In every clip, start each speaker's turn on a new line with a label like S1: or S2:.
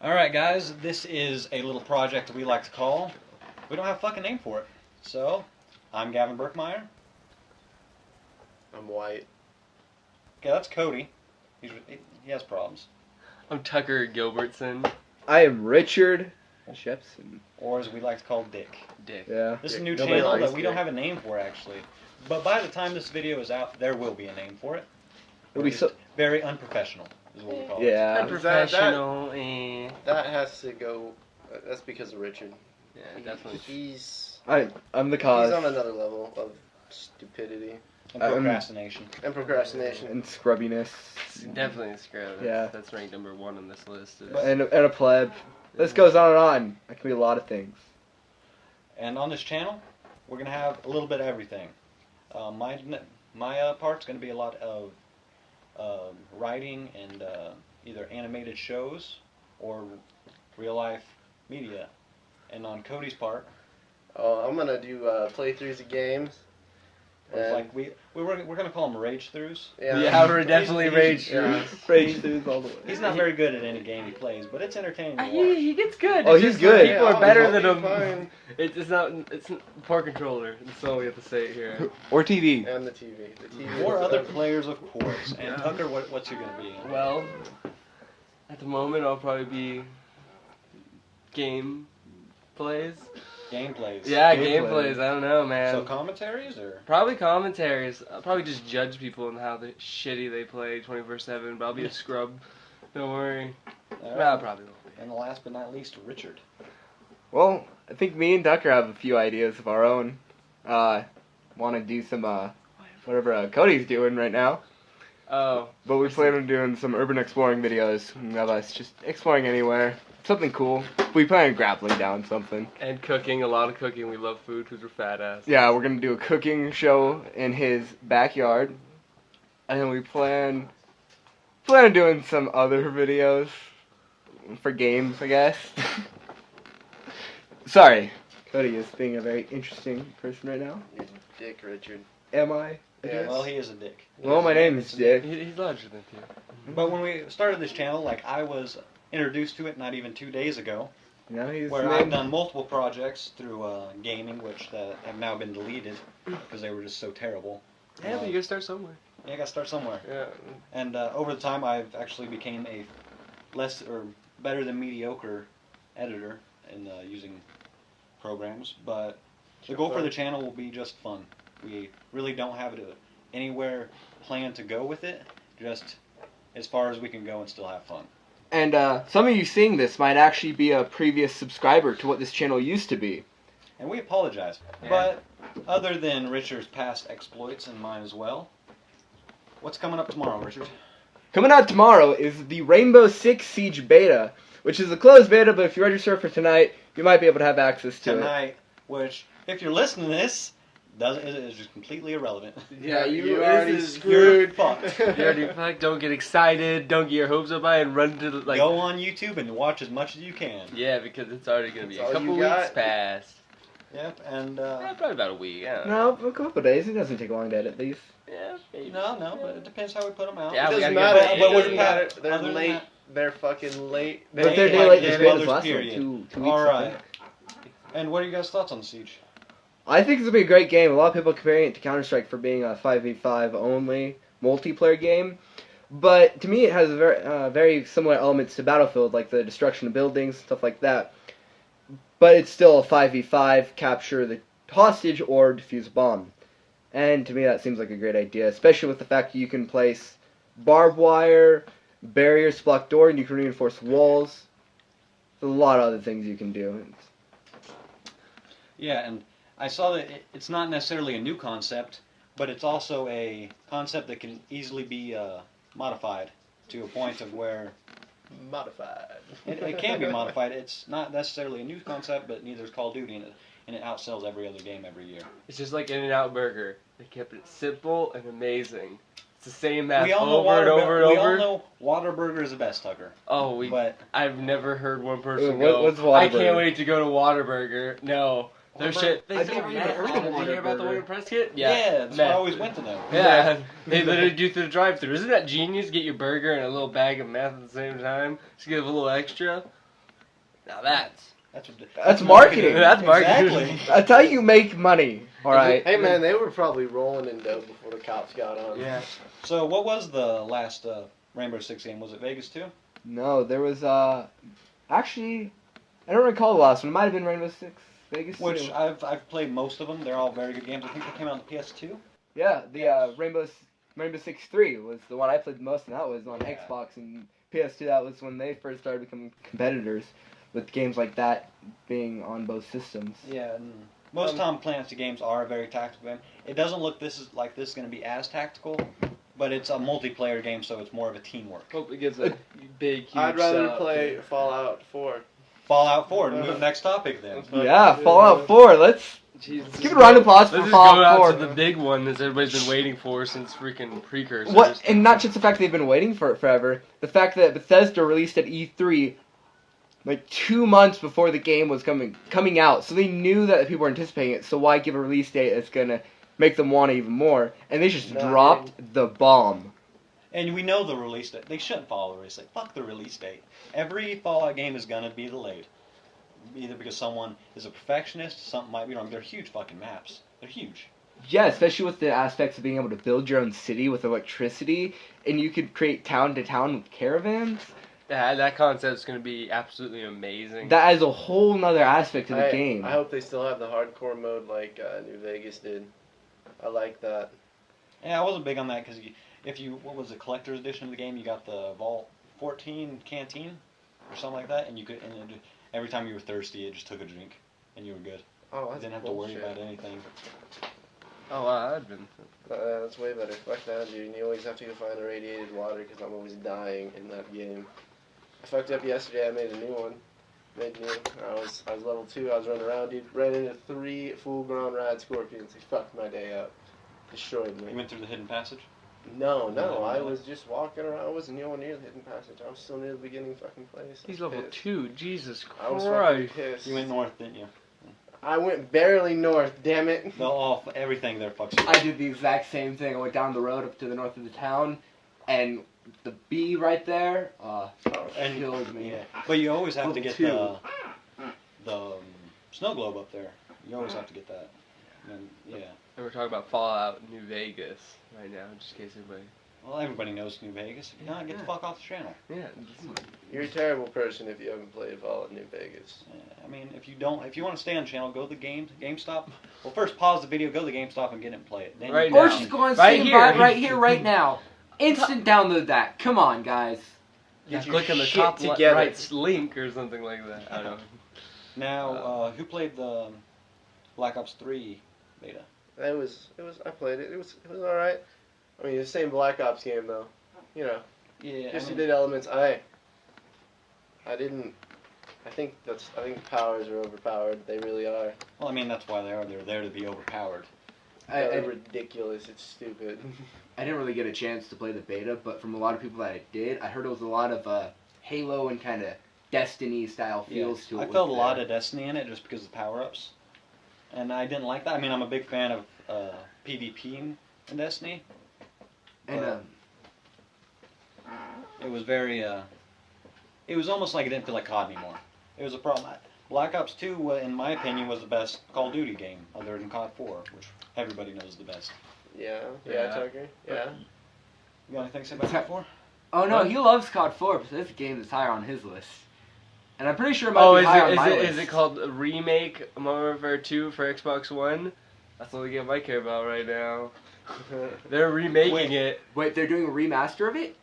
S1: Alright guys, this is a little project we like to call, we don't have a fucking name for it. So, I'm Gavin Berkmeyer.
S2: I'm white.
S1: Okay, that's Cody. He has problems.
S3: I'm Tucker Gilbertson.
S4: I am Richard Shepson.
S1: Or as we like to call Dick.
S4: Yeah.
S1: This is a new
S2: Nobody
S1: channel
S2: likes
S1: that we don't
S2: Dick.
S1: have a name for actually. But by the time this video is out, there will be a name for it.
S4: It'll be so.
S1: Very unprofessional is what we call it.
S4: Yeah.
S3: Unprofessional.
S2: That has to go. That's because of Richard.
S3: Yeah, definitely.
S2: He's
S4: I'm the cause.
S2: he's on another level of stupidity
S1: And procrastination.
S2: and procrastination.
S4: And scrubbiness.
S3: Definitely a scrub.
S4: Yeah.
S3: That's ranked number 1 on this list.
S4: And a pleb. This goes on and on. That can be a lot of things.
S1: And on this channel, we're going to have a little bit of everything. My part's going to be a lot of writing and either animated shows or real life media. And on Cody's part,
S2: I'm gonna do playthroughs of games.
S1: it's like we're gonna call them rage throughs.
S3: Yeah, we're definitely rage
S2: yeah.
S4: Rage throughs all the way.
S1: He's not very good at any game he plays, but it's entertaining to watch.
S3: He gets good.
S4: Oh,
S3: It's
S4: he's
S3: just
S4: good.
S3: People
S2: Yeah,
S3: are better
S2: I'll
S3: than
S2: be
S3: him.
S2: fine.
S3: It's poor controller. That's all we have to say here.
S4: Or TV.
S2: And the TV. The TV.
S1: More
S2: is
S1: other
S2: better.
S1: players, of course. And Tucker, what's he gonna be?
S3: Well, at the moment, I'll probably be game plays.
S1: Gameplays.
S3: Yeah,
S4: Gameplays.
S3: game plays. I don't know, man.
S1: So commentaries or?
S3: Probably commentaries. I'll probably just judge people on how shitty they play 24/7. But I'll be a scrub. Don't worry.
S1: All right.
S3: Well, I probably won't be.
S1: And last but not least, Richard.
S4: Well, I think me and Tucker have a few ideas of our own. Want to do some whatever Cody's doing right now.
S3: Oh,
S4: But we plan on doing some urban exploring videos of us just exploring anywhere. Something cool. We plan on grappling down something.
S3: and cooking. A lot of cooking. We love food because we're fat ass.
S4: Yeah, we're gonna do a cooking show in his backyard, and then we plan on doing some other videos for games, I guess. Sorry, Cody is being a very interesting person right now.
S2: You're Dick Richard.
S4: Am I?
S2: Yes.
S1: Well, he is a dick.
S4: Well, my name is Dick.
S3: He's larger than you.
S1: But when we started this channel, like I was introduced to it not even 2 days ago,
S4: Now he's
S1: where I've done multiple projects through gaming, which have now been deleted because they were just so terrible.
S3: Yeah, but you gotta start somewhere.
S1: Yeah, I gotta start somewhere.
S3: Yeah.
S1: And over the time, I've actually became a less or better than mediocre editor in using programs. But the goal for the channel will be just fun. We really don't have anywhere planned to go with it. Just as far as we can go and still have fun.
S4: And some of you seeing this might actually be a previous subscriber to what this channel used to be.
S1: And we apologize.
S3: Yeah.
S1: But other than Richard's past exploits and mine as well, what's coming up tomorrow, Richard?
S4: Coming out tomorrow is the Rainbow Six Siege beta, which is a closed beta, but if you register for tonight, you might be able to have access to it.
S1: Tonight, which, if you're listening to this, is just completely irrelevant.
S3: Yeah,
S2: you
S3: this
S2: already
S3: is-
S1: You're
S2: screwed.
S1: fucked.
S3: You already fucked. Don't get excited. Don't get your hopes up high and run to the like.
S1: Go on YouTube and watch as much as you can.
S3: Yeah, because it's already gonna be
S2: That's
S3: a
S2: all
S3: couple
S2: you
S3: weeks
S2: got?
S1: Yep,
S3: past.
S1: and
S3: Yeah, probably about a week. I don't know.
S4: No, a couple days. It doesn't take long to edit these.
S3: Yeah, maybe.
S1: no, but it depends how we put them out.
S3: Yeah,
S2: It
S3: we
S2: doesn't
S3: gotta
S2: matter.
S3: get
S2: It
S1: But
S2: doesn't
S1: what-
S2: matter. They're
S1: other than
S2: late.
S1: that-
S2: They're fucking late.
S4: But
S1: They
S4: they're
S1: like
S4: daylight
S1: their
S4: as big as
S1: mother's
S4: last
S1: period.
S4: one, two weeks.
S1: All
S4: I
S1: right.
S4: think.
S1: And what are you guys' thoughts on Siege?
S4: I think this will be a great game. A lot of people comparing it to Counter-Strike for being a 5v5 only multiplayer game. But to me, it has very similar elements to Battlefield, like the destruction of buildings, stuff like that. But it's still a 5v5, capture the hostage or defuse a bomb. And to me, that seems like a great idea, especially with the fact that you can place barbed wire, barriers to block door, and you can reinforce walls. There's a lot of other things you can do.
S1: Yeah, and I saw that it's not necessarily a new concept, but it's also a concept that can easily be modified to a point of where
S2: Modified.
S1: it can be modified. It's not necessarily a new concept, but neither is Call of Duty, and it outsells every other game every year.
S3: It's just like In-N-Out Burger. They kept it simple and amazing. It's the same map
S1: We all know
S3: over and over and
S1: we
S3: over.
S1: all know Whataburger is the best, Tucker.
S3: Oh,
S1: But
S3: I've never heard one person
S4: What-
S3: go.
S4: what's
S3: I
S4: Whataburger?
S3: can't wait to go to Whataburger. No, their shit.
S4: I've never even heard of
S3: Did you hear about the
S4: Whataburger.
S3: Winter press kit?
S1: yeah, that's why I
S3: meth.
S1: always went to them.
S3: Yeah, they literally do through the drive-thru. Isn't that genius? Get your burger and a little bag of meth at the same time. Just give a little extra. Now that's
S4: That's marketing.
S3: That's marketing.
S1: Exactly.
S4: That's how you make money. All right.
S2: Hey man, they were probably rolling in dough before the cops got on.
S3: Yeah.
S1: So what was the last Rainbow Six game? Was it Vegas 2?
S4: No, there was actually, I don't recall the last one. It might have been Rainbow Six Vegas.
S1: Which
S4: 2.
S1: I've played most of them. They're all very good games. I think they came out on the PS2.
S4: Yeah, the Rainbow Six 3 was the one I played the most, and that was on
S1: Yeah.
S4: Xbox and PS2. That was when they first started becoming competitors, with games like that being on both systems.
S1: Yeah, and most Tom Clancy games are a very tactical game. It doesn't look this is going to be as tactical, but it's a multiplayer game, so it's more of a teamwork.
S3: Hope it gets a big, huge
S2: I'd rather
S3: sell.
S2: play Fallout 4.
S1: Fallout 4. Move next topic then.
S4: Yeah, Fallout 4. Let's
S3: Jesus.
S4: give it a round of applause for
S3: Let's just go
S4: Fallout
S3: out
S4: 4.
S3: to the big one that everybody's been waiting for since freaking precursors.
S4: What? And not just the fact they've been waiting for it forever. The fact that Bethesda released at E3 like 2 months before the game was coming out, so they knew that people were anticipating it. So why give a release date that's gonna make them want it even more? And they just dropped the bomb.
S1: And we know the release date. They shouldn't follow the release date. Fuck the release date. Every Fallout game is gonna be delayed. Either because someone is a perfectionist, something might be wrong. They're huge fucking maps. They're huge.
S4: Yeah, especially with the aspects of being able to build your own city with electricity, and you could create town to town with caravans.
S3: Yeah, that concept's gonna be absolutely amazing.
S4: That adds a whole nother aspect to the game.
S2: I hope they still have the hardcore mode like New Vegas did. I like that.
S1: Yeah, I wasn't big on that because what was the collector's edition of the game? You got the Vault 14 canteen or something like that, and every time you were thirsty, it just took a drink, and you were good.
S2: Oh,
S1: You
S2: that's
S1: didn't have to worry about anything.
S3: Oh wow, that'd been.
S2: That's way better. Fuck that, dude. You always have to go find irradiated water because I'm always dying in that game. I fucked up yesterday. I made a new one. Made new. I was level 2. I was running around, dude. Ran into 3 full-grown rad scorpions. They fucked my day up. Destroyed me.
S1: You went through the hidden passage?
S2: No.
S1: No,
S2: I
S1: no.
S2: was just walking around. I wasn't nowhere near the hidden passage. I was still near the beginning fucking place.
S3: He's
S2: I was
S3: level
S2: pissed.
S3: 2. Jesus
S2: I was fucking
S3: Christ.
S2: pissed.
S1: You went north, didn't you?
S2: I went barely north. Damn it.
S1: Everything there fucks you
S4: I
S1: up.
S4: did the exact same thing. I went down the road up to the north of the town, and the bee right there killed me.
S1: Yeah. But you always have to get
S4: Level
S1: the snow globe up there. You always have to get that. And, yeah.
S3: And we're talking about Fallout New Vegas right now, just in case anybody.
S1: Well, everybody knows New Vegas. If not, get the fuck off the channel.
S3: Yeah.
S2: You're a terrible person if you haven't played Fallout New Vegas.
S1: I mean, if you want to stay on the channel, go to the GameStop. Well, first pause the video, go to the GameStop and get it and play it. Then
S3: Right
S4: Or
S3: now.
S4: just go on
S3: Right
S4: Steam,
S3: here.
S4: buy it right here, right now. Instant download that. Come on, guys.
S3: Yeah,
S2: Get your
S3: click on the
S2: shit
S3: top
S2: together.
S3: right link or something like that. I don't know.
S1: Now, who played the Black Ops 3 beta?
S2: I played it. It was alright. I mean, it's the same Black Ops game though. You know,
S1: Yeah,
S2: just did elements. I think powers are overpowered. They really are.
S1: well, I mean, that's why they are. They're there to be overpowered.
S2: They're ridiculous. It's stupid.
S4: I didn't really get a chance to play the beta, but from a lot of people that I did, I heard it was a lot of Halo and kind of Destiny style feels to it.
S1: I felt a lot of Destiny in it just because of the power-ups. And I didn't like that. I mean, I'm a big fan of PvP in Destiny.
S4: And
S1: It was very, it was almost like it didn't feel like COD anymore. It was a problem. Black Ops 2, in my opinion, was the best Call of Duty game, other than COD 4, which everybody knows is the best.
S2: Yeah,
S3: Yeah.
S2: Tucker. Yeah.
S1: You got anything to say about COD 4?
S4: oh no, he loves COD 4, but that's a game that's higher on his list. And I'm pretty sure it might be higher on my list.
S3: Is it called Remake Modern Warfare 2 for Xbox One? That's the only game I care about right now. They're remaking it.
S4: Wait, they're doing a remaster of it?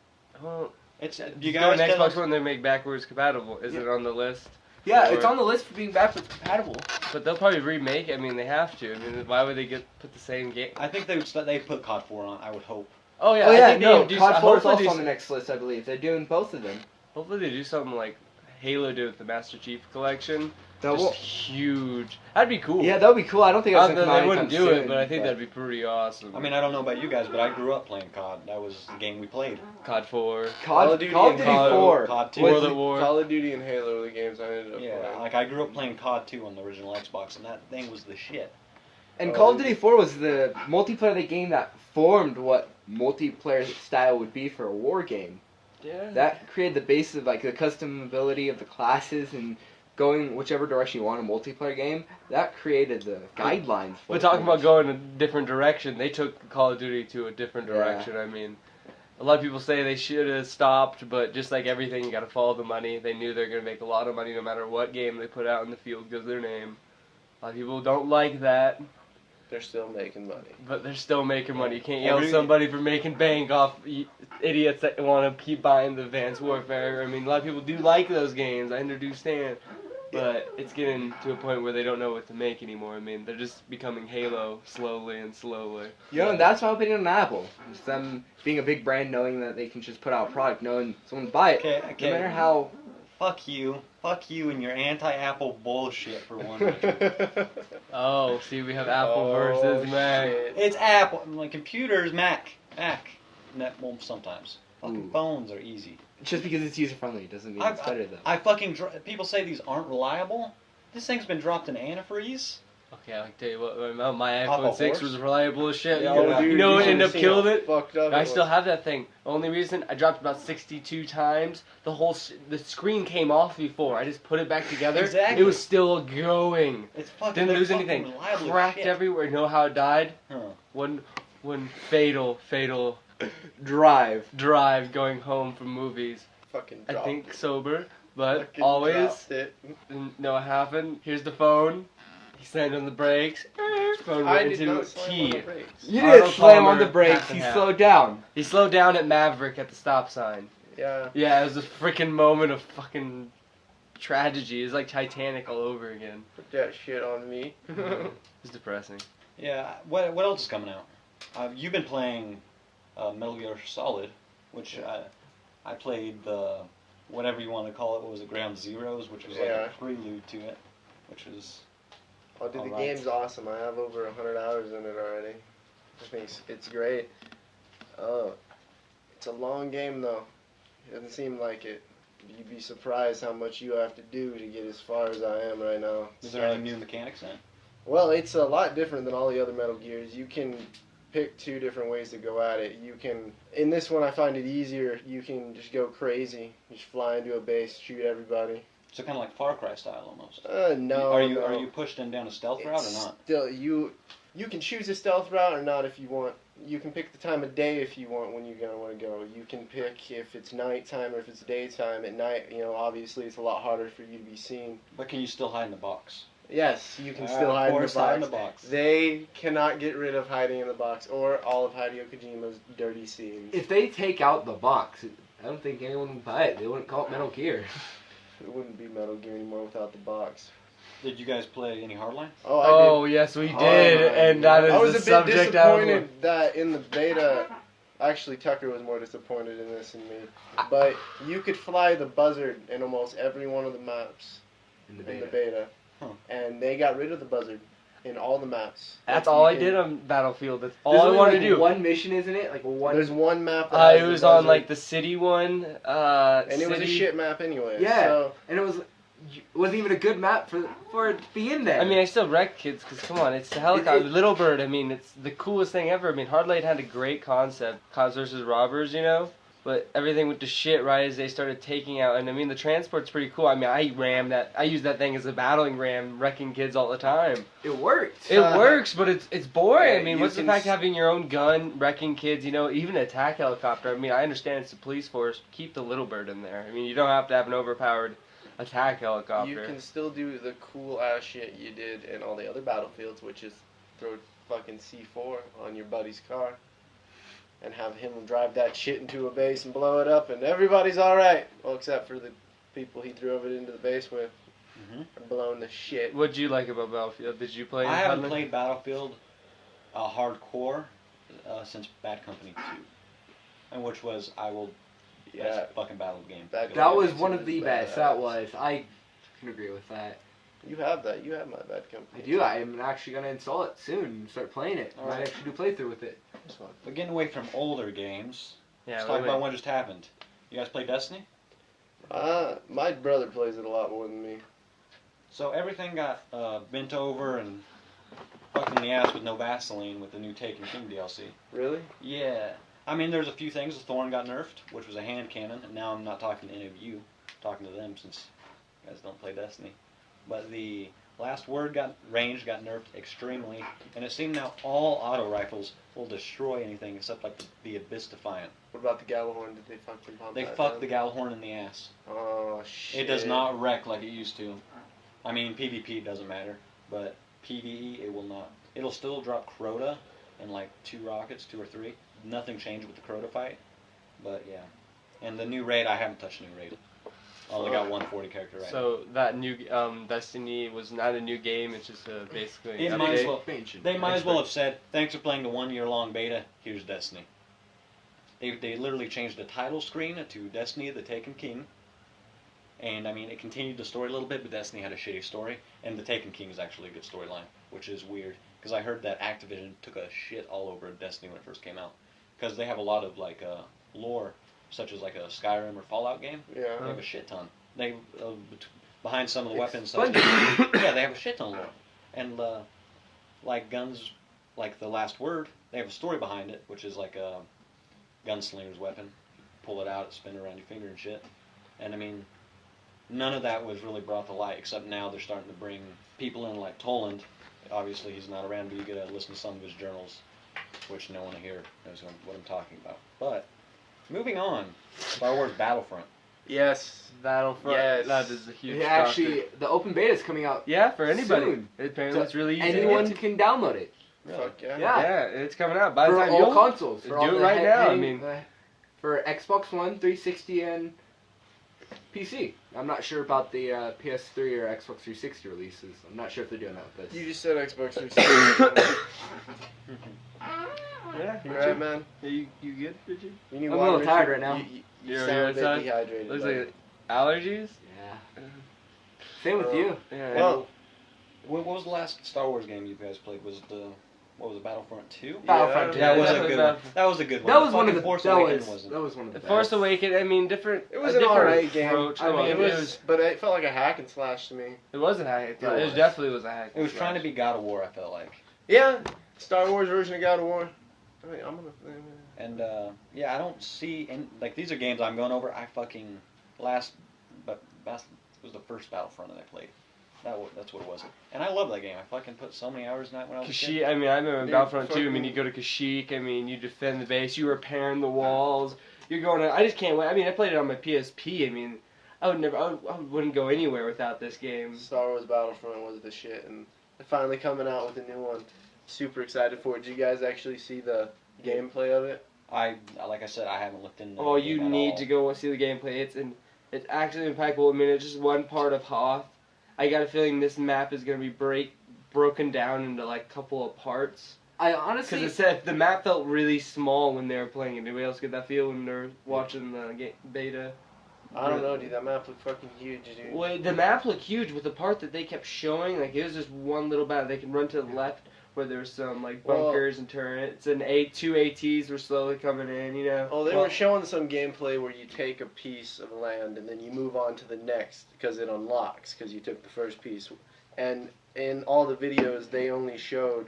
S3: Well,
S1: It's
S3: you
S1: you
S3: go on
S1: guys
S3: Xbox One, they make backwards compatible. Is
S4: Yeah.
S3: it on the list?
S4: Yeah,
S3: Or-
S4: it's on the list for being backwards compatible.
S3: But they'll probably remake it. I mean, they have to. I mean, why would they put the same game?
S1: I think they put COD 4 on. I would hope.
S3: Oh yeah,
S4: Oh
S3: I
S4: yeah,
S3: think
S4: no,
S3: they do,
S4: COD 4 is
S3: hopefully
S4: also
S3: they-
S4: on the next list, I believe. They're doing both of them.
S3: Hopefully they do something like Halo did with the Master Chief Collection.
S4: That
S3: Just
S4: will-
S3: huge. That'd be cool.
S4: Yeah, that would be cool. I don't think that's
S3: They
S4: gonna come out
S3: wouldn't
S4: anytime
S3: do
S4: soon,
S3: it, but I think that'd be pretty awesome.
S1: I mean, I don't know about you guys, but I grew up playing COD. That was the game we played.
S3: COD 4.
S4: Call of Duty 4.
S1: COD 2.
S4: was
S3: World
S4: the-
S3: at War.
S2: Call of Duty and Halo were the games I ended up
S1: Yeah,
S2: playing.
S1: like I grew up playing COD 2 on the original Xbox, and that thing was the shit.
S4: And Call of Duty 4 was the multiplayer game that formed what multiplayer style would be for a war game.
S3: Yeah.
S4: That created the basis of like the customability of the classes and going whichever direction you want in a multiplayer game, that created the guidelines for
S3: But talking about
S4: things.
S3: going a different direction, they took Call of Duty to a different
S4: Yeah.
S3: direction. I mean, a lot of people say they should have stopped, but just like everything, you got to follow the money. They knew they're going to make a lot of money no matter what game they put out in the field because of their name. A lot of people don't like that,
S2: They're still making money.
S3: but they're still making money. You can't
S1: Every-
S3: yell at somebody for making bank off idiots that want to keep buying the Advanced Warfare. I mean, a lot of people do like those games. I understand. But it's getting to a point where they don't know what to make anymore. I mean, they're just becoming Halo slowly and slowly.
S4: You know, and that's my opinion on Apple. It's them being a big brand, knowing that they can just put out a product, knowing someone will buy it.
S1: Okay.
S4: No matter how.
S1: Fuck you and your anti-Apple bullshit for one week.
S3: Oh, see, we have Apple versus Mac.
S2: shit.
S1: It's Apple. Like computers, Mac. Well, sometimes. Fucking
S4: Ooh.
S1: phones are easy.
S4: Just because it's user friendly doesn't mean it's better, though.
S1: I fucking people say these aren't reliable. This thing's been dropped in antifreeze.
S3: Okay, I can tell you what, my
S1: Off a
S3: iPhone 6
S1: horse?
S3: was reliable as shit.
S2: Yeah,
S3: You know what
S2: should've
S3: ended up
S2: seen
S3: killed
S2: how
S3: it?
S2: Fucked up
S3: I
S2: it
S3: still
S2: was.
S3: have that thing. The only reason I dropped about 62 times, the screen came off before. I just put it back together.
S1: Exactly.
S3: It was still going.
S1: It's fucking.
S3: Didn't
S1: they're
S3: lose
S1: fucking
S3: anything.
S1: reliable as
S3: Cracked
S1: shit.
S3: everywhere. You know how it died?
S1: Huh.
S3: One fatal
S4: Drive.
S3: drive going home from movies.
S2: Fucking
S3: I
S2: dropped
S3: think
S2: it.
S3: sober, but
S2: Fucking
S3: always
S2: dropped it.
S3: didn't know what happened. Here's the phone. He slammed on the brakes. Phone
S2: I
S3: went
S2: did
S3: into
S2: not slam on
S3: T.
S2: the brakes.
S4: You
S3: Arnold
S4: didn't slam on
S3: Palmer,
S4: the brakes,
S3: half and
S4: he
S3: half.
S4: slowed down.
S3: He slowed down at Maverick at the stop sign.
S2: Yeah.
S3: Yeah, it was a freaking moment of fucking tragedy. It was like Titanic all over again.
S2: Put that shit on me.
S3: It was depressing.
S1: Yeah. What else is coming out? You've been playing Metal Gear Solid, which I played the whatever you want to call it. What was it? Ground Zeroes, which was like
S2: Yeah.
S1: a prelude to it, which was.
S2: Oh, dude, the
S1: Alright.
S2: game's awesome. I have over 100 hours in it already. I think it's great. It's a long game though. It doesn't seem like it. You'd be surprised how much you have to do to get as far as I am right now.
S1: Is there any new mechanics in it?
S2: Well, it's a lot different than all the other Metal Gears. You can pick two different ways to go at it. You can, in this one I find it easier, you can just go crazy. Just fly into a base, shoot everybody.
S1: So kind of like Far Cry style almost.
S2: No,
S1: Are you
S2: no.
S1: are you pushed in down a stealth route or not?
S2: Still, you can choose a stealth route or not if you want. You can pick the time of day if you want when you're gonna want to go. You can pick if it's nighttime or if it's daytime. At night, obviously it's a lot harder for you to be seen.
S1: But can you still hide in the box?
S2: Yes, you can
S1: Of
S2: still hide in the
S1: course,
S2: box.
S1: hide in the box.
S2: They cannot get rid of hiding in the box or all of Hideo Kojima's dirty scenes.
S4: If they take out the box, I don't think anyone would buy it. They wouldn't call it Metal Gear.
S2: It wouldn't be Metal Gear anymore without the box.
S1: Did you guys play any Hardline?
S2: Oh, I did.
S3: Oh, yes, we
S2: Oh,
S3: did.
S2: my
S3: And
S2: God.
S3: that
S2: I
S3: is
S2: was
S3: the
S2: a bit
S3: subject I was.
S2: disappointed that in the beta, actually Tucker was more disappointed in this than me. But you could fly the buzzard in almost every one of the maps
S4: In
S2: in the beta,
S1: Huh.
S2: and they got rid of the buzzard in all the maps.
S3: That's
S2: Like,
S3: all
S2: you
S3: I
S2: can-
S3: did on Battlefield. That's
S4: There's
S3: all I
S4: only,
S3: wanted
S4: like,
S3: to do.
S4: one mission, isn't it? Like one.
S2: There's one map that has
S3: It
S2: the
S3: was on
S2: buzzard,
S3: like the city one.
S2: and it was a
S3: city-
S2: shit map anyway.
S4: Yeah.
S2: So,
S4: And it wasn't even a good map for it to be in there.
S3: I mean, I still wreck kids because come on, it's the helicopter,
S4: It-
S3: Little Bird. I mean, it's the coolest thing ever. I mean, Hardlight had a great concept, cops versus robbers, but everything went to shit right as they started taking out. And I mean, the transport's pretty cool. I mean, I use that thing as a battling ram, wrecking kids all the time.
S4: it worked.
S3: It works, but it's boring.
S2: Yeah,
S3: I mean,
S2: you
S3: what's the
S2: can
S3: fact of having your own gun, wrecking kids? Even an attack helicopter. I mean, I understand it's the police force. Keep the Little Bird in there. I mean, you don't have to have an overpowered attack helicopter.
S2: you can still do the cool ass shit you did in all the other battlefields, which is throw fucking C4 on your buddy's car and have him drive that shit into a base and blow it up, and everybody's alright. Well, except for the people he drove it into the base with.
S1: Mm-hmm.
S2: Are blown to shit.
S3: What'd you like about Battlefield? Did you play?
S1: I haven't
S3: Hardline?
S1: played Battlefield hardcore since Bad Company 2, and which was
S2: Yeah.
S1: best fucking battle game.
S2: Bad
S4: That
S2: Company
S4: was
S2: 2
S4: one of
S2: is
S4: the
S2: badass.
S4: best. That was. I can agree with that.
S2: You have that. You have my Bad Company.
S4: I do. I am actually gonna install it soon and start playing it.
S1: All
S4: Might
S1: right.
S4: actually do playthrough with it.
S2: That's fine.
S1: But getting away from older games,
S3: Yeah,
S1: let's
S3: wait,
S1: talk about
S3: wait.
S1: what just happened. You guys play Destiny?
S2: My brother plays it a lot more than me.
S1: So everything got bent over and fucked in the ass with no Vaseline with the new Taken King DLC.
S2: Really?
S1: Yeah. I mean, there's a few things. The Thorn got nerfed, which was a hand cannon, and now I'm not talking to any of you. I'm talking to them since You guys don't play Destiny. But the last word range got nerfed extremely, and it seemed now all auto rifles will destroy anything except like the Abyss Defiant.
S2: What about the Gallahorn? Did they fucking pump
S1: They
S2: that
S1: fucked the
S2: down?
S1: Gallahorn in the ass.
S2: Oh shit.
S1: It does not wreck like it used to. I mean, PvP doesn't matter, but PvE it will not. It'll still drop Crota and like 2 rockets, 2 or 3. Nothing changed with the Crota fight, but yeah. And the new raid, I haven't touched the new raid. I only got 140 character right now.
S3: So that new Destiny was not a new game. It's just basically.
S1: It
S3: an
S1: might as
S3: update.
S1: well. They might as well have said, "Thanks for playing the 1-year-long beta. Here's Destiny." They literally changed the title screen to Destiny: The Taken King. And I mean, it continued the story a little bit, but Destiny had a shitty story, and The Taken King is actually a good storyline, which is weird because I heard that Activision took a shit all over Destiny when it first came out, because they have a lot of like lore, such as like a Skyrim or Fallout game.
S2: Yeah.
S1: They have a shit ton. They behind some of the weapons.
S4: Splendid.
S1: Yeah, they have a shit ton of lore, and like guns, like the last word, they have a story behind it, which is like a gunslinger's weapon. Pull it out, spin it around your finger and shit. And I mean, none of that was really brought to light, except now they're starting to bring people in like Toland. Obviously, he's not around, but you get to listen to some of his journals, which no one here knows what I'm talking about. But moving on, Star Wars Battlefront.
S2: Yes.
S3: Battlefront.
S2: Yes.
S3: That is a huge.
S4: Yeah, actually, the open beta is coming out.
S3: Yeah, for anybody.
S4: soon.
S3: Apparently, it's really easy.
S4: Anyone
S3: to get to.
S4: can download it.
S1: Really?
S2: Fuck yeah.
S4: Yeah.
S3: Yeah, it's coming out. By the
S4: For
S3: time
S4: all
S3: you'll
S4: consoles. For
S3: do
S4: all
S3: it
S4: the
S3: right now. I
S4: heading-
S3: mean,
S4: for Xbox One, 360, and PC. I'm not sure about the PS3 or Xbox 360 releases. I'm not sure if they're doing that with this.
S2: You just said Xbox 360.
S3: yeah.
S2: You alright, man?
S3: You good, Richard?
S2: You need
S4: I'm a
S2: water,
S4: little tired
S2: Richard?
S4: right now.
S2: You
S3: You're
S2: sound a bit
S3: tired?
S2: dehydrated.
S3: Looks
S2: buddy.
S3: like allergies.
S4: Yeah. Same with you.
S3: Yeah.
S2: Well,
S1: What was the last Star Wars game you guys played? Was the what was it, Battlefront 2?
S4: Battlefront 2.
S1: That was a
S3: definitely
S1: good one.
S3: Battlefront.
S1: That was a good one.
S4: That was one of
S1: Fucking
S4: the
S1: Force
S4: that
S1: Awakens
S4: was,
S1: wasn't.
S4: that was one of the
S3: The
S4: best.
S3: Force Awakens. I mean, different.
S2: it was
S3: a
S2: an
S3: different
S2: alright game.
S3: approach.
S4: I mean,
S2: It was, but it felt like a hack and slash to me.
S3: It was a hack.
S1: It
S3: It
S1: was.
S3: definitely was a hack.
S1: It was trying to be God of War, I felt like.
S2: Yeah, Star Wars version of God of War. I mean, I'm gonna.
S1: And yeah, I don't see like these are games I'm going over. I fucking last was the first Battlefront that I played. That's what it was. And I love that game. I fucking put so many hours in that when I was a kid.
S3: Kashyyyk. I mean, I remember
S2: Dude,
S3: Battlefront 2. I mean,
S2: fucking-
S3: you go to Kashyyyk. I mean, you defend the base. You repairing the walls. You're going to. I just can't wait. I mean, I played it on my PSP. I mean, I wouldn't go anywhere without this game.
S2: Star Wars Battlefront was the shit, and they're finally coming out with a new one. Super excited for it. Did you guys actually see the gameplay of it?
S1: Like I said, I haven't looked into.
S3: Oh,
S1: the
S3: you
S1: game at
S3: need
S1: all.
S3: to go see the gameplay. It's actually impeccable. I mean, it's just one part of Hoth. I got a feeling this map is gonna be broken down into like a couple of parts.
S4: I
S3: Because
S4: honestly,
S3: it said the map felt really small when they were playing it. Anybody else get that feel when they're watching the beta?
S2: I don't know, dude. That map looked fucking huge, dude.
S3: Well, the map looked huge with the part that they kept showing. Like it was just one little battle. They can run to the left where there's some like bunkers and turrets, and two ATs were slowly coming in. You know.
S2: Oh, they were showing some gameplay where you take a piece of land and then you move on to the next because it unlocks because you took the first piece. And in all the videos, they only showed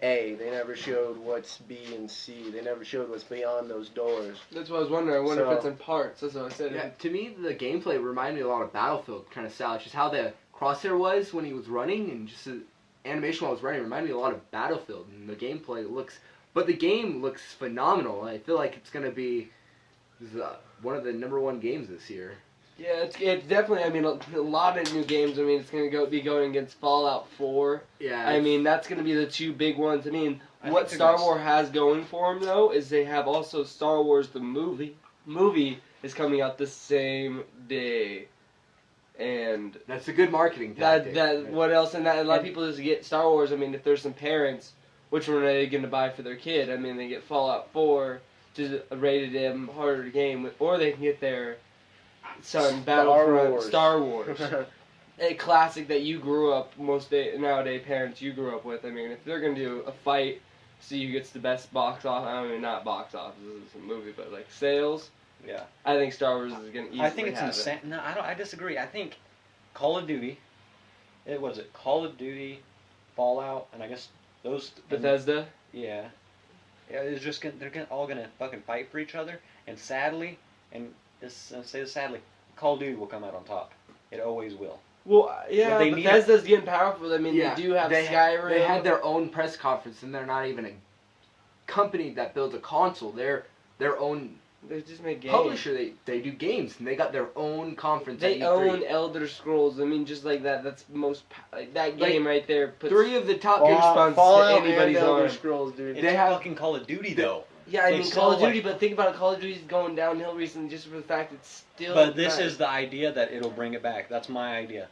S2: A. They never showed what's B and C. They never showed what's beyond those doors.
S3: That's what I was wondering. I wonder if
S2: So-
S3: it's in parts. That's what I said.
S4: yeah, to me, the gameplay reminded me a lot of Battlefield kind of style. Just how the crosshair was when he was running, and just the animation while I was running reminded me a lot of Battlefield. And the gameplay but the game looks phenomenal. I feel like it's gonna be one of the #1 games this year.
S3: Yeah, it's definitely. I mean, a lot of new games. I mean, it's gonna be going against Fallout 4.
S4: Yeah,
S3: I mean, that's gonna be the two big ones. I mean,
S1: I
S3: what
S1: think
S3: Star
S1: they're
S3: Wars has going for them though is they have also Star Wars the movie. Movie is coming out the same day, and
S4: that's a good marketing tactic.
S3: what else? And that a lot of people just get Star Wars. I mean, if there's some parents, which one are they gonna buy for their kid? I mean, they get Fallout 4, which is a rated M harder game, or they can get their son Battlefront Star Wars. A classic that you grew up, nowadays parents you grew up with. I mean, if they're gonna do a fight, see who gets the best box office. I mean, not box office, this is a movie, but like sales.
S1: Yeah.
S3: I think Star Wars is gonna easily
S1: I think it's
S3: have
S1: insane. No, I disagree. I think Call of Duty. Call of Duty, Fallout, and I guess those.
S3: Bethesda.
S1: Yeah. Yeah, it's just they're all gonna fucking fight for each other, and sadly, and I'll say this sadly, Call of Duty will come out on top. It always will.
S3: Well, yeah,
S1: They need
S3: Bethesda's getting powerful. I mean,
S5: Yeah,
S3: they do have
S5: they
S3: Skyrim.
S5: They had their own press conference, and they're not even a company that builds a console. They're their own
S3: They just make games.
S5: publisher. They do games, and they got their own conference.
S3: They
S5: at E3.
S3: own Elder Scrolls. I mean, just like that. That's most like that game right there. Puts
S5: 3 of the top
S3: Goosebumps
S2: Fallout
S3: to anybody's
S2: and Elder
S3: arm.
S2: Scrolls, dude.
S1: It's
S5: They have-
S1: fucking Call of Duty though.
S3: Yeah, I
S1: They
S3: mean
S1: sell,
S3: Call of Duty,
S1: like-
S3: but think about it. Call of Duty's going downhill recently just for the fact it's still.
S1: But this
S3: not-
S1: is the idea that it'll bring it back. That's my idea,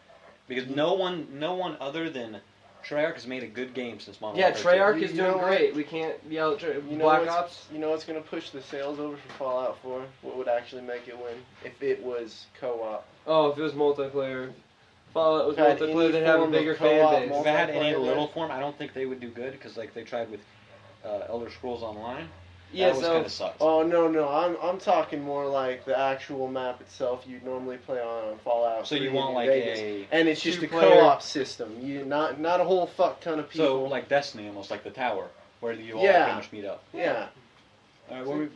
S1: because no one other than Treyarch has made a good game since Modern
S3: Yeah,
S1: Warfare 2.
S3: Treyarch is
S2: You know
S3: doing
S2: what?
S3: great. We can't yell at
S2: You know
S3: Black
S2: what's-
S3: Ops.
S2: You know what's gonna push the sales over for Fallout 4? What would actually make it win? If it was co-op.
S3: Oh, if it was multiplayer. Fallout was
S2: If it had
S3: multiplayer,
S2: any
S3: they'd have a
S2: form of
S3: bigger
S2: co-op
S3: fan base.
S1: If it had any
S2: multiplayer,
S1: little form, I don't think they would do good because like they tried with Elder Scrolls Online.
S3: Yeah,
S1: that was
S3: so
S1: kind of sucked.
S2: Oh no, I'm talking more like the actual map itself you'd normally play on Fallout.
S1: So you
S2: 3
S1: want
S2: in
S1: like
S2: Vegas. And it's just a
S3: two-player-
S2: co-op system. You not a whole fuck ton of people.
S1: so like Destiny, almost like the tower, where you all
S2: Yeah.
S1: pretty much meet up.
S2: yeah.
S1: What we,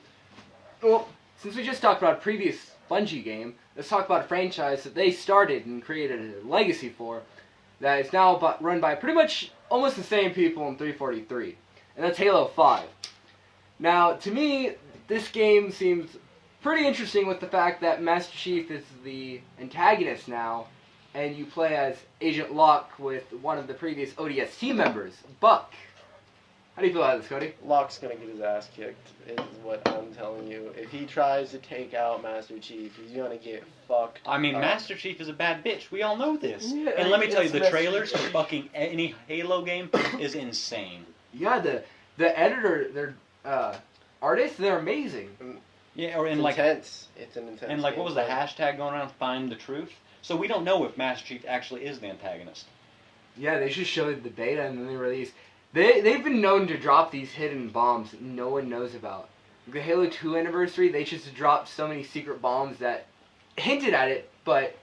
S5: Well, since we just talked about a previous Bungie game, let's talk about a franchise that they started and created a legacy for, that is now run by pretty much almost the same people in 343, and that's Halo 5. Now, to me, this game seems pretty interesting with the fact that Master Chief is the antagonist now, and you play as Agent Locke with one of the previous ODST members, Buck. How do you feel about this, Cody?
S2: Locke's gonna get his ass kicked, is what I'm telling you. If he tries to take out Master Chief, he's gonna get fucked.
S1: I mean,
S2: up.
S1: Master Chief is a bad bitch. We all know this.
S3: Yeah,
S1: and let me tell you,
S3: it's
S1: the
S3: Master
S1: trailers
S3: Chief.
S1: for fucking any Halo game is insane.
S5: Yeah, the editor, their artists, they're amazing.
S1: Yeah, or
S2: It's
S1: and like
S2: intense. It's an intense.
S1: and like what was the
S2: gameplay.
S1: hashtag going around? Find the truth. So we don't know if Master Chief actually is the antagonist.
S5: Yeah, they just showed the beta and then they released. They've been known to drop these hidden bombs that no one knows about. The Halo 2 anniversary, they just dropped so many secret bombs that hinted at it, but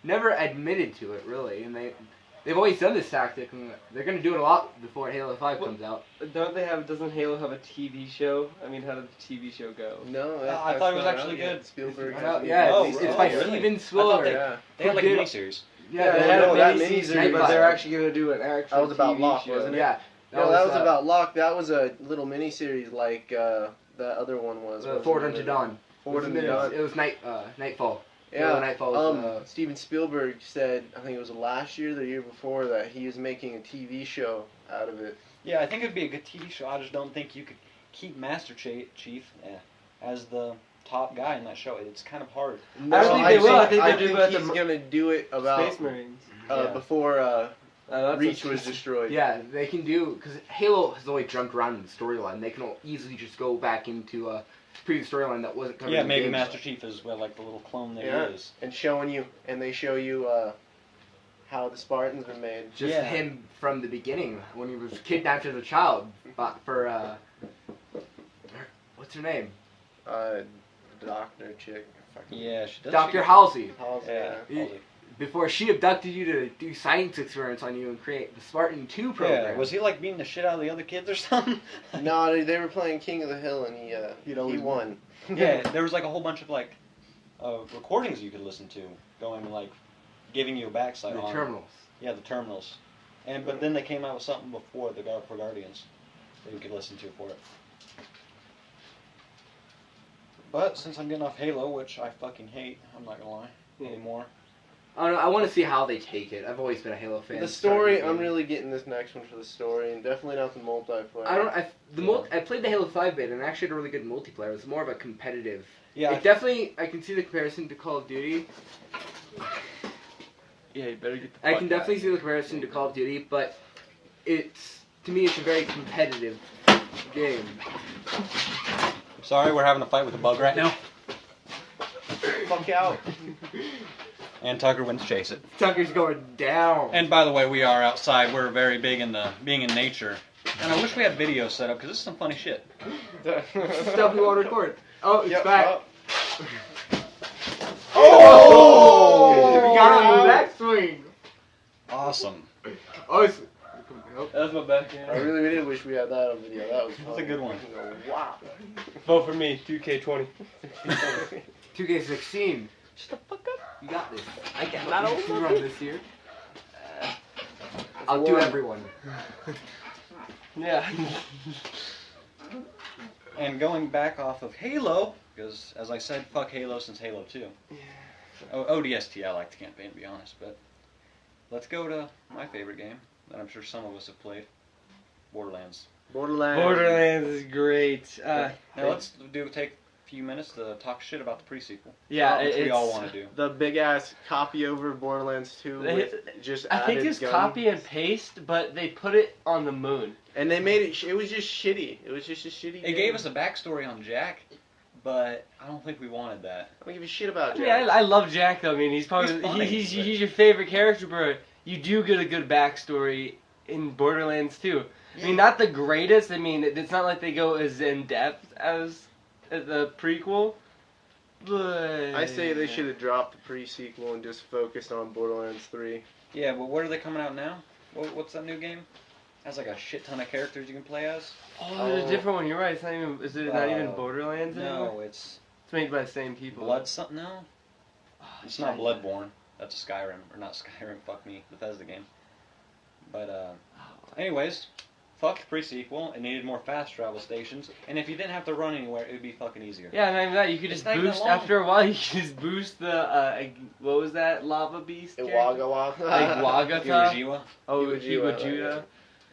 S5: never admitted to it really. And they've always done this tactic, and they're gonna do it a lot before Halo 5 comes out.
S3: Doesn't Halo have a TV show? I mean, how did the TV show go?
S2: No,
S1: I thought it was
S2: that's
S1: actually
S2: not out yet.
S1: good.
S2: Spielberg.
S5: It's
S2: has
S5: out-
S2: it.
S5: yeah,
S1: Oh,
S5: it's
S1: really?
S5: by
S1: Really?
S5: Steven
S1: I thought
S5: Spielberg.
S2: Yeah.
S1: They had like
S5: Who
S1: a
S5: did-
S1: miniseries.
S5: Yeah,
S2: they
S5: they
S2: had
S5: had a
S2: that
S5: miniseries,
S2: miniseries,
S5: Night
S2: but
S5: Fire.
S2: they're
S3: actually gonna do an actual
S2: That was about
S3: TV
S2: Locke,
S3: show.
S2: wasn't it?
S5: Yeah,
S2: No, that was about Locke. That was a little miniseries like the other one was.
S5: Forward Unto Dawn.
S2: Forward
S5: It
S2: Unto
S5: was-
S2: Dawn.
S5: it was Nightfall.
S2: Yeah.
S5: Nightfall was,
S2: Steven Spielberg said, I think it was last year, the year before, that he was making a TV show out of it.
S1: Yeah, I think it'd be a good TV show. I just don't think you could keep Master Chief as the top guy in that show. It's kind of hard.
S3: I don't think they will. I think
S2: I
S3: they'll do
S2: think
S3: about
S2: he's
S3: the
S2: gonna do it about
S3: Space Marines.
S1: Yeah.
S2: before
S3: That's
S2: Reach
S3: a-
S2: was destroyed.
S5: Yeah, they can do, because Halo has always jumped around in the storyline. They can easily just go back into a previous storyline that wasn't covered
S1: Yeah,
S5: in the
S1: maybe
S5: game.
S1: Master Chief is like the little clone that
S2: Yeah.
S1: he is.
S2: And they show you how the Spartans were made.
S5: Just
S1: Yeah.
S5: him from the beginning, when he was kidnapped as a child for, what's her name?
S2: Doctor chick. Fucking
S1: Yeah, she does.
S5: Dr. Halsey.
S2: Halsey,
S1: Yeah.
S2: yeah.
S1: Halsey.
S5: Before she abducted you to do science experiments on you and create the Spartan 2 program.
S1: Yeah, was he like beating the shit out of the other kids or something?
S2: No, they were playing King of the Hill and he
S1: always
S2: won.
S1: Yeah, there was like a whole bunch of like recordings you could listen to, going like giving you a backslide
S5: the
S1: on
S5: terminals.
S1: Yeah, the terminals, but then they came out with something before for Guardians that you could listen to for it. But since I'm getting off Halo, which I fucking hate, I'm not gonna lie anymore.
S5: I don't know, I want to see how they take it. I've always been a Halo fan.
S2: The story, I'm really getting this next one for the story, and definitely not the multiplayer.
S5: I played the Halo 5 beta and actually had a really good multiplayer. It was more of a competitive.
S1: Yeah,
S5: It definitely, I can see the comparison to Call of Duty.
S3: Yeah, you better get the
S5: I
S3: fuck
S5: can
S3: out.
S5: definitely see the comparison to Call of Duty, but to me, it's a very competitive game.
S1: sorry, we're having a fight with a bug right now,
S2: Fuck out.
S1: and Tucker went to chase it.
S5: Tucker's going down.
S1: And by the way, we are outside. We're very big in being in nature, and I wish we had video set up because this is some funny shit.
S5: Stuff we want to record. Oh, it's
S2: Yep,
S5: back.
S2: up.
S5: Oh! We got on the backswing.
S1: Awesome.
S5: Oh, it's...
S3: That's my backhand.
S2: I really did wish we had that on video. That was
S1: That's a
S2: funny.
S1: good one.
S2: Wow.
S3: Vote for me, 2K20.
S5: 2K16.
S1: Shut the fuck up.
S5: You got this.
S3: I got not
S5: You
S3: old.
S5: run this year. I'll do everyone.
S3: Yeah.
S1: And going back off of Halo, because as I said, fuck Halo since Halo 2. ODST, I like the campaign to be honest, but let's go to my favorite game that I'm sure some of us have played, Borderlands.
S3: Borderlands is great.
S1: Now let's take a few minutes to talk shit about the pre-sequel.
S3: Yeah,
S1: which we
S3: it's-
S1: all want to do.
S2: The big ass copy over of Borderlands 2 with just
S3: I think
S2: added
S3: it's
S2: guns.
S3: copy and paste, but they put it on the moon.
S2: And they made it. It was just shitty. It was just a shitty.
S1: It
S2: game.
S1: gave us a backstory on Jack, but I don't think we wanted that.
S2: I don't give a shit about
S3: Yeah,
S2: Jack.
S3: I love Jack though. I mean, he's probably
S1: He's funny,
S3: he's
S1: but-
S3: your favorite character, but you do get a good backstory in Borderlands too. I mean, not the greatest. I mean, it's not like they go as in depth as the prequel. But
S2: I say they should have dropped the pre-sequel and just focused on Borderlands 3.
S1: Yeah, but where are they coming out now? What's that new game? Has like a shit ton of characters you can play as.
S3: Oh, there's a different one. You're right. It's not even. Is it not even
S1: Uh,
S3: Borderlands anymore?
S1: No, it's
S3: It's made by the same people.
S1: Blood something. No,
S3: Oh,
S1: it's not Bloodborne. That's a Skyrim or not Skyrim. Fuck me, Bethesda game. But anyways, fuck the pre-sequel. It needed more fast travel stations, and if you didn't have to run anywhere, it would be fucking easier.
S3: Yeah, not even that. You could
S1: It's
S3: just
S1: not even
S3: boost
S1: long.
S3: after a while. You could just boost the what was that lava beast? character?
S2: Iwagawa.
S3: Like Wagata.
S1: Iwajiwa.
S3: Oh,
S2: Iwajiwa,
S3: Iwajuda.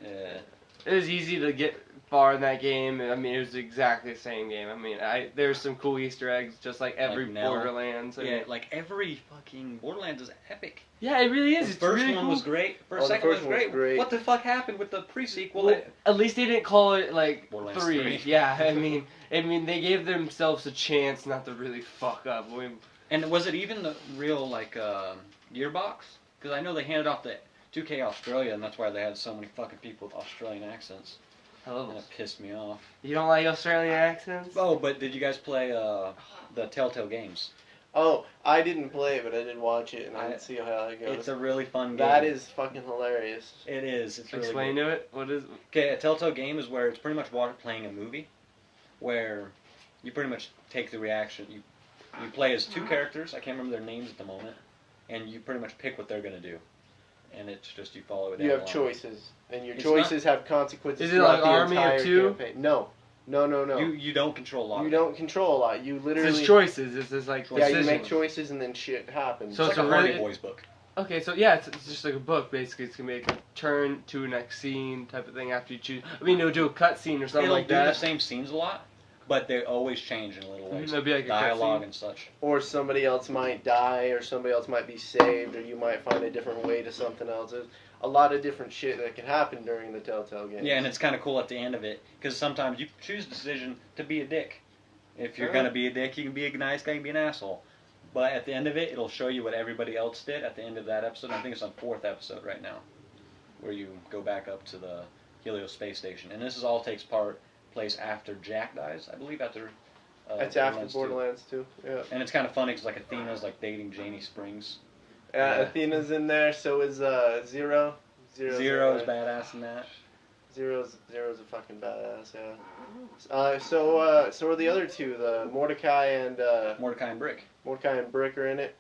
S1: Yeah.
S3: It was easy to get far in that game. I mean, it was exactly the same game. I mean, there's some cool Easter eggs, just like every
S1: Like Nell.
S3: Borderlands. I
S1: Yeah,
S3: mean,
S1: like every fucking Borderlands is epic.
S3: yeah, it really is.
S1: The
S3: It's
S1: first
S3: really
S1: one
S3: cool.
S1: was great.
S2: Oh, the
S1: Second one
S2: first
S1: was
S2: one was
S1: great.
S2: great.
S1: What the fuck happened with the pre-sequel?
S3: Well, at least they didn't call it like
S1: Borderlands
S3: 3.
S1: 3.
S3: Yeah, I mean, they gave themselves a chance not to really fuck up.
S1: And was it even the real like gearbox? Because I know they handed off the 2K Australia, and that's why they had so many fucking people with Australian accents.
S3: Hello.
S1: And it pissed me off.
S3: You don't like Australian accents?
S1: Oh, but did you guys play the Telltale games?
S2: Oh, I didn't play it, but I did watch it, and I
S1: I-
S2: did see how it goes.
S1: It's a really fun game.
S2: That is fucking hilarious.
S1: It is. It's really
S3: Explain
S1: good.
S3: to it. What is?
S1: Okay, a Telltale game is where it's pretty much playing a movie, where you pretty much take the reaction. You play as two characters. I can't remember their names at the moment, and you pretty much pick what they're gonna do, and it's just you follow it.
S2: You
S1: down
S2: have
S1: the line.
S2: choices, and your
S1: It's
S2: choices have consequences.
S3: Is it
S2: throughout
S3: like
S2: the
S3: Army of
S2: entire
S3: Two?
S2: campaign. No.
S1: You don't control a lot.
S2: You
S1: of it.
S2: don't control a lot. You literally.
S3: It's choices. It's just like
S2: Yeah, you
S3: decisions.
S2: make choices, and then shit happens.
S3: So
S1: It's
S3: it's
S1: like
S3: a
S1: a Hardy
S3: really-
S1: Boys book.
S3: Okay, so yeah, it's just like a book basically. It's gonna be like a turn to a next scene type of thing after you choose. I mean, it'll do a cut scene or something
S1: It'll
S3: like
S1: do the
S3: that.
S1: same scenes a lot, but they always change in little ways.
S3: It'll be like a
S1: Dialogue
S3: cutscene.
S1: and such.
S2: Or somebody else might die, or somebody else might be saved, or you might find a different way to something else. There's a lot of different shit that can happen during the Telltale game.
S1: Yeah, and it's kind of cool at the end of it because sometimes you choose the decision to be a dick. If you're gonna be a dick, you can be a nice guy, you can be an asshole. But at the end of it, it'll show you what everybody else did at the end of that episode. I think it's on 4th episode right now, where you go back up to the Helios space station, and this is all takes place after Jack dies, I believe. After
S2: It's after
S1: 2.
S2: Borderlands 2. Yeah.
S1: And it's kind of funny because like Athena's like dating Janie Springs.
S2: Yeah,
S1: Yeah.
S2: Athena's in there. So is Zero.
S1: Zero's
S2: in there.
S1: badass in that.
S2: Zero's a fucking badass. Yeah. So are the other two, the Mordecai and
S1: Mordecai and Brick,
S2: Mordecai and Brick are in it.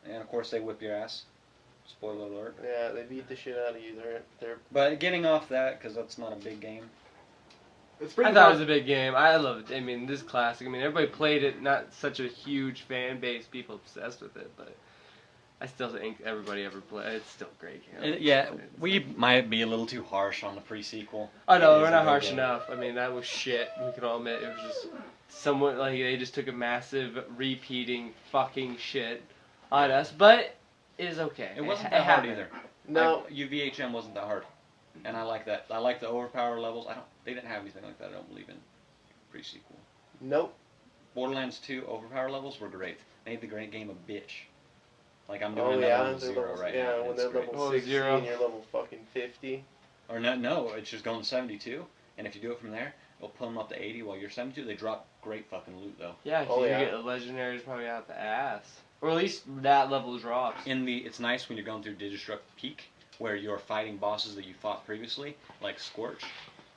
S1: and of course they whip your ass. Spoiler alert.
S2: Yeah, they beat the shit out of you. They're
S1: But getting off that because that's not a big game.
S5: It's
S3: I
S5: pretty
S3: thought it
S5: fun.
S3: was a big game. I loved it. I mean, this is classic. I mean, everybody played it. Not such a huge fan base. People obsessed with it, but I still think everybody ever played. It's still a great game.
S1: Yeah, we might be a little too harsh on the pre-sequel.
S3: Oh no,
S1: It
S3: we're
S1: is a
S3: not
S1: good
S3: harsh
S1: game.
S3: enough. I mean, that was shit. We can all admit it was just somewhat like they just took a massive repeating fucking shit on us, but it is okay.
S1: It wasn't that hard
S3: happened.
S1: either.
S2: no.
S1: UVHM wasn't that hard, and I like that. I like the overpower levels. They didn't have anything like that. I don't believe in pre-sequel.
S2: Nope.
S1: Borderlands 2 overpower levels were great. Made the great game a bitch. Like I'm
S2: Oh
S1: doing
S2: yeah,
S1: another
S2: they're
S1: 0
S2: level,
S1: right
S2: yeah.
S1: now.
S2: When
S1: It's
S2: they're
S1: great.
S2: level
S3: Oh,
S2: 60,
S3: 0.
S2: and you're level fucking 50.
S1: Or no, it's just going to 72, and if you do it from there, it'll pull them up to 80 while you're 72. They drop great fucking loot though.
S3: Yeah,
S2: Oh,
S3: you
S2: yeah.
S3: get legendaries probably out the ass, or at least that level drops.
S1: It's nice when you're going through Digistruct Peak, where you're fighting bosses that you fought previously, like Scorch,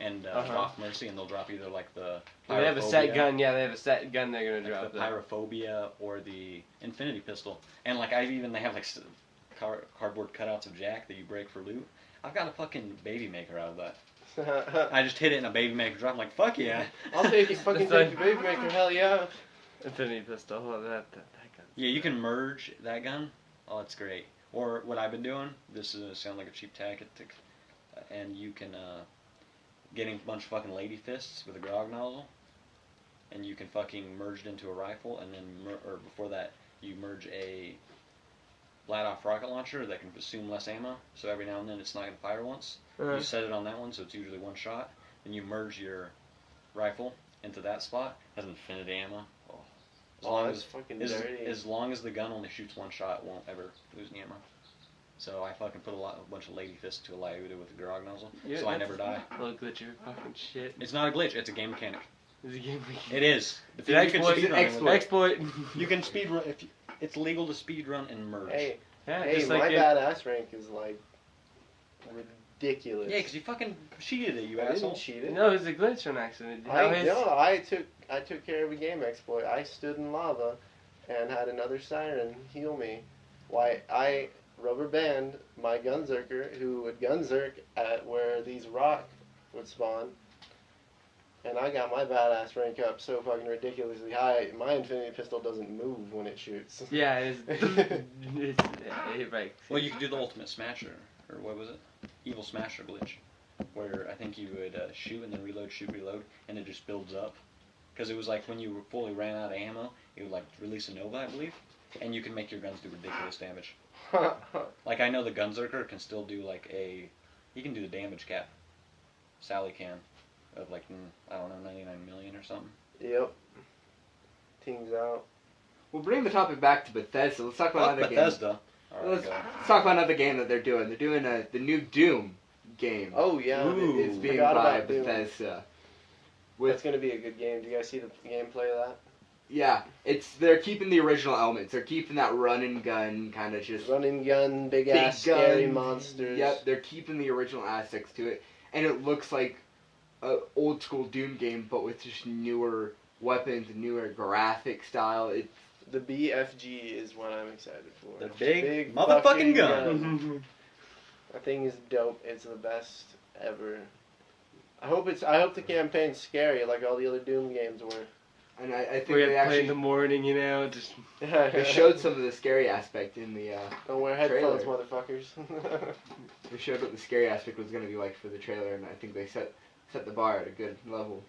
S1: and Doc Mercy, and they'll drop either like the
S3: They have a set
S1: Pyrophobia,
S3: gun. Yeah, they have a set gun they're gonna
S1: like
S3: drop.
S1: the Pyrophobia or the Infinity Pistol, and like they have like cardboard cutouts of Jack that you break for loot. I've got a fucking baby maker out of that. I just hit it in a baby maker drop. I'm like, fuck yeah.
S2: I'll take the baby maker. Hell yeah.
S3: Infinity Pistol. Oh, that gun.
S1: Yeah, you can merge that gun. Oh, it's great. Or what I've been doing. This is sound like a cheap tactic, and you can getting a bunch of fucking lady fists with a grog nozzle, and you can fucking merge it into a rifle, and then or before that you merge a flat-off rocket launcher that can consume less ammo. So every now and then it's not gonna fire once. You set it on that one, so it's usually one shot. Then you merge your rifle into that spot. It has infinite ammo. As long as the gun only shoots one shot, it won't ever lose any ammo. So I fucking put a bunch of lady fists to a Lyuda with a grog nozzle, so I never die.
S3: Look at your fucking shit.
S1: It's not a glitch. It's a game mechanic.
S3: It's a game mechanic.
S1: It is.
S3: It's an exploit.
S1: You can speed run. It's legal to speed run and merge.
S2: Hey,
S3: Yeah,
S2: hey,
S3: just
S2: my
S3: like
S2: badass rank is like ridiculous.
S1: Yeah, because you fucking cheated it, you
S2: I
S1: asshole.
S2: didn't cheat it.
S3: No, it was a glitch on accident.
S2: I took care of a game exploit. I stood in lava and had another siren heal me. Why, I rubber band my gunzerker who would gunzerk at where these rock would spawn, and I got my badass rank up so fucking ridiculously high. My infinity pistol doesn't move when it shoots.
S3: Yeah, it's right.
S1: Well, you could do the ultimate smasher, or what was it? Evil smasher glitch, where I think you would shoot and then reload, shoot, reload, and it just builds up. Because it was like when you fully ran out of ammo, it would like release a nova, I believe, and you can make your guns do ridiculous damage. Like I know the Gunzerker can still do like he can do the damage cap. Sally can, of like I don't know 99 million or something.
S2: Yep. Teams out.
S5: We'll bring the topic back to Bethesda. Let's talk about another
S1: Bethesda.
S5: game. Let's talk about another game that they're doing. They're doing the new Doom game.
S2: Oh yeah.
S5: It's being
S2: Forgot
S5: by
S2: about Doom.
S5: Bethesda.
S2: That's gonna be a good game. Do you guys see the gameplay of that?
S5: Yeah, they're keeping the original elements. They're keeping that run and gun kind of just
S2: Run and gun, big ass, scary monsters.
S5: Yep, they're keeping the original aspects to it, and it looks like an old school Doom game, but with just newer weapons, newer graphic style.
S2: The BFG is what I'm excited for.
S1: The big motherfucking gun.
S2: That thing is dope. It's the best ever. I hope the campaign's scary like all the other Doom games were.
S5: And I think
S3: We
S5: they
S3: had to play in
S5: actually
S3: the morning, you know, just
S5: they showed some of the scary aspect in the
S2: Don't wear headphones,
S5: trailer.
S2: motherfuckers.
S5: They showed what the scary aspect was going to be like for the trailer, and I think they set the bar at a good level.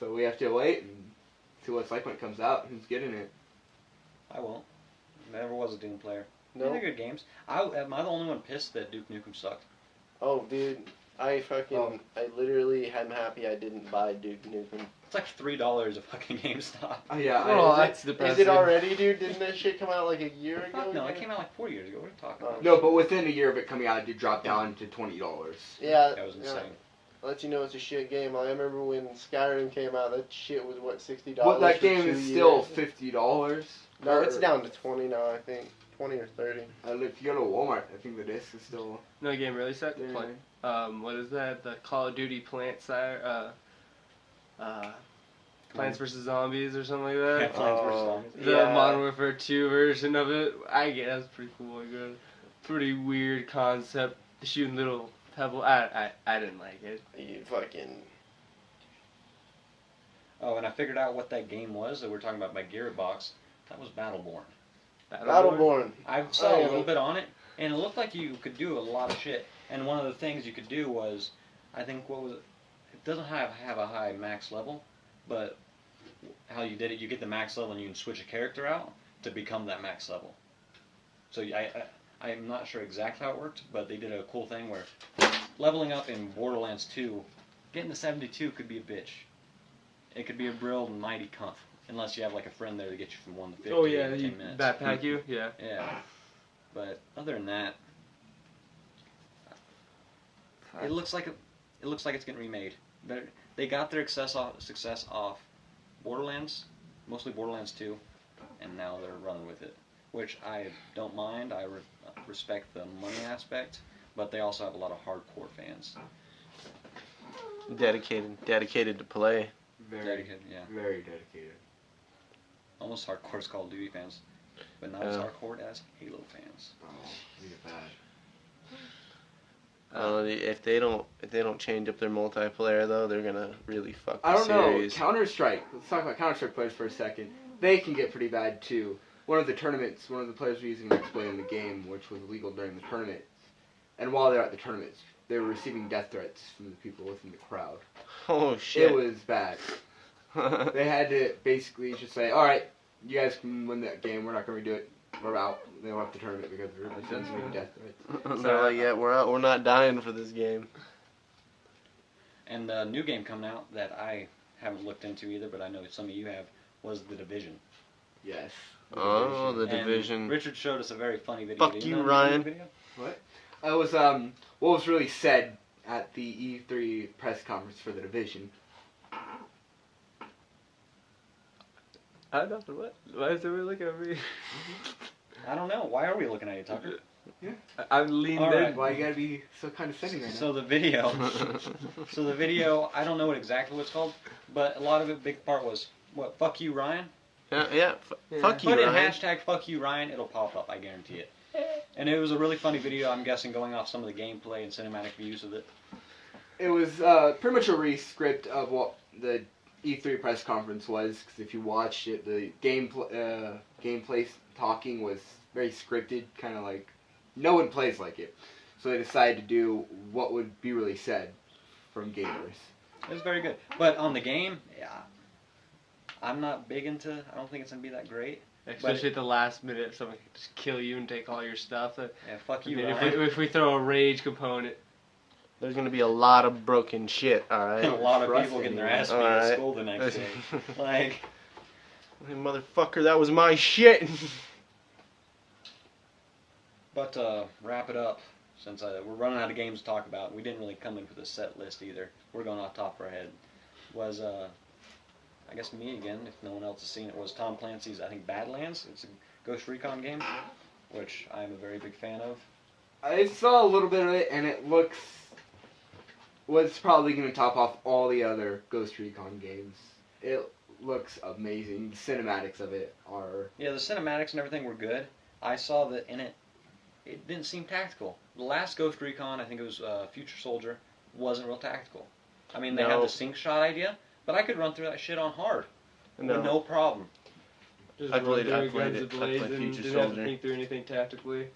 S5: So we have to wait and see what it's like when it comes out. Who's getting it?
S1: I won't. Never was a Doom player.
S2: No.
S1: They're good games. Am I the only one pissed that Duke Nukem sucked?
S2: Oh, dude. I literally am happy I didn't buy Duke Nukem.
S1: It's like $3 a fucking GameStop.
S5: Oh yeah.
S3: oh, that's depressing.
S2: Is it already, dude? Didn't that shit come out like a year ago?
S1: Fuck no,
S2: dude?
S1: it came out like 4 years ago. What are you talking about?
S5: No, but within a year of it coming out, it did drop down to $20.
S2: Yeah.
S1: That was insane.
S2: I'll let you know it's a shit game. I remember when Skyrim came out, that shit was what, $60?
S5: But that
S2: for
S5: game
S2: 2
S5: is
S2: years?
S5: still $50.
S2: No, it's down to 20 now, I think. 20 or 30.
S5: If you go to Walmart, I think the disc is still.
S3: No game really sucked.
S2: Yeah.
S3: Playing. What is that? The Call of Duty Plants vs Zombies or something like that.
S1: Yeah, Plants vs. Zombies.
S3: The Modern Warfare 2 version of it. I guess that's pretty cool. Like a pretty weird concept. Shooting little pebble. I didn't like it.
S2: You fucking...
S1: Oh, and I figured out what that game was that we're talking about by Gearbox. That was Battleborn.
S2: Battleborn.
S1: I saw a little bit on it, and it looked like you could do a lot of shit. And one of the things you could do was, I think, what was it? It doesn't have a high max level, but how you did it, you get the max level and you can switch a character out to become that max level. So I'm not sure exactly how it worked, but they did a cool thing where leveling up in Borderlands 2, getting to 72 could be a bitch. It could be a real mighty cunt. Unless you have like a friend there to get you from 1 to 50
S3: Oh yeah,
S1: in
S3: you
S1: 10 minutes.
S3: backpack you. Yeah.
S1: Yeah. But other than that, it looks like it's getting remade. They got their success off Borderlands, mostly Borderlands 2, and now they're running with it, which I don't mind. I respect the money aspect, but they also have a lot of hardcore fans.
S2: Dedicated to play.
S5: Very,
S1: Dedicated, yeah.
S5: very dedicated.
S1: Almost hardcore as Call of Duty fans, but not as hardcore as Halo fans.
S5: Oh, we get bad.
S2: If they don't change up their multiplayer though, they're gonna really fuck the
S5: I don't
S2: series.
S5: know. Counter-Strike. Let's talk about Counter-Strike players for a second. They can get pretty bad too. One of the tournaments, one of the players were using an exploit in the game, which was illegal during the tournament. And while they were at the tournaments, they were receiving death threats from the people within the crowd.
S2: Oh shit!
S5: It was bad. They had to basically just say, "All right, you guys can win that game. We're not going to redo it. We're out." They left the tournament because they were receiving death threats.
S2: They're like, yeah, we're out. We're not dying for this game.
S1: And the new game coming out that I haven't looked into either, but I know some of you have, was The Division.
S5: Yes.
S2: Oh, The
S1: And
S2: Division.
S1: Richard showed us a very funny video.
S2: Fuck
S1: Do
S2: you,
S1: know the
S2: Ryan.
S1: video?
S5: It was what was really said at the E3 press conference for The Division.
S3: I don't know what. Why is everybody looking at me?
S1: I don't know. Why are we looking at you, Tucker?
S3: I'm leaned
S1: All
S3: in.
S1: right.
S5: Why you gotta be so condescending right now?
S1: So the video, I don't know exactly what it's called, but a lot of it, big part was, what, fuck you, Ryan?
S2: Yeah. Fuck you,
S1: Put in
S2: Ryan.
S1: hashtag fuck you, Ryan, it'll pop up, I guarantee it. And it was a really funny video, I'm guessing, going off some of the gameplay and cinematic views of it.
S5: It was pretty much a re-script of what the E3 press conference was, because if you watched it, the gameplay talking was very scripted, kind of like, no one plays like it. So they decided to do what would be really said from gamers.
S1: It was very good. But on the game, yeah, I'm not big into, I don't think it's going to be that great.
S3: Especially at the last minute, someone can just kill you and take all your stuff.
S1: Yeah, fuck you,
S3: I mean,
S1: Ryan.
S3: if we throw a rage component,
S2: There's gonna be a lot of broken shit. All right.
S1: And a lot of
S5: Trust
S1: people getting their
S5: anyone.
S1: ass beat at
S2: Alright.
S1: school the next day. Like,
S2: Hey, motherfucker, that was my shit.
S1: but to wrap it up, since we're running out of games to talk about, we didn't really come in for the set list either. We're going off top of our head. Was, I guess me again, if no one else has seen it, was Tom Clancy's, I think, Badlands. It's a Ghost Recon game, which I'm a very big fan of.
S5: I saw a little bit of it, and it was probably going to top off all the other Ghost Recon games. It looks amazing. The cinematics of it are...
S1: Yeah, the cinematics and everything were good. I saw that in it, it didn't seem tactical. The last Ghost Recon, I think it was Future Soldier, wasn't real tactical. I mean, they had
S2: No.
S1: the sync shot idea, but I could run through that shit on hard. With no problem.
S3: just
S2: I
S3: run
S2: played-
S3: through
S2: I
S3: Guns
S2: played it. I
S3: Ablaze
S2: played
S3: and
S2: Future
S3: didn't have to
S2: Soldier.
S3: think through anything tactically,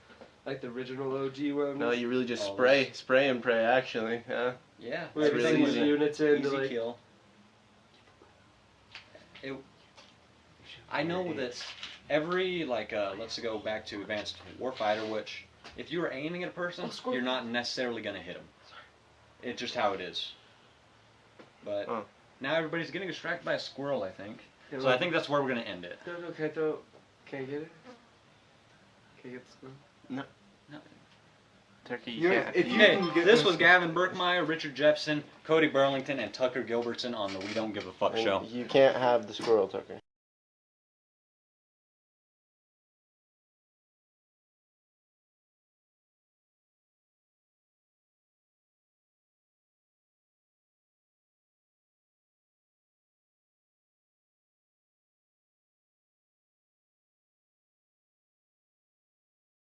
S3: like the original OG one.
S2: No, you really just
S1: Oh,
S2: spray and pray. Actually, yeah.
S1: Yeah,
S3: We had to
S2: really
S3: send
S2: easy.
S3: the units in to
S1: easy
S3: like.
S1: kill. I know that every, like, let's go back to Advanced Warfighter, which, if you were aiming at a person, you're not necessarily going to hit them. It's just how it is. But
S2: Oh.
S1: now everybody's getting distracted by a squirrel, I think.
S3: Yeah,
S1: So I think that's where we're going to end it.
S3: No, can't get it. Can't get the squirrel.
S2: Turkey,
S5: You know,
S2: can't.
S5: if you
S1: Okay,
S5: can get
S1: this was Gavin Berkmeyer, Richard Jepson, Cody Burlington, and Tucker Gilbertson on the We Don't Give a Fuck show.
S2: You can't have the squirrel, Tucker.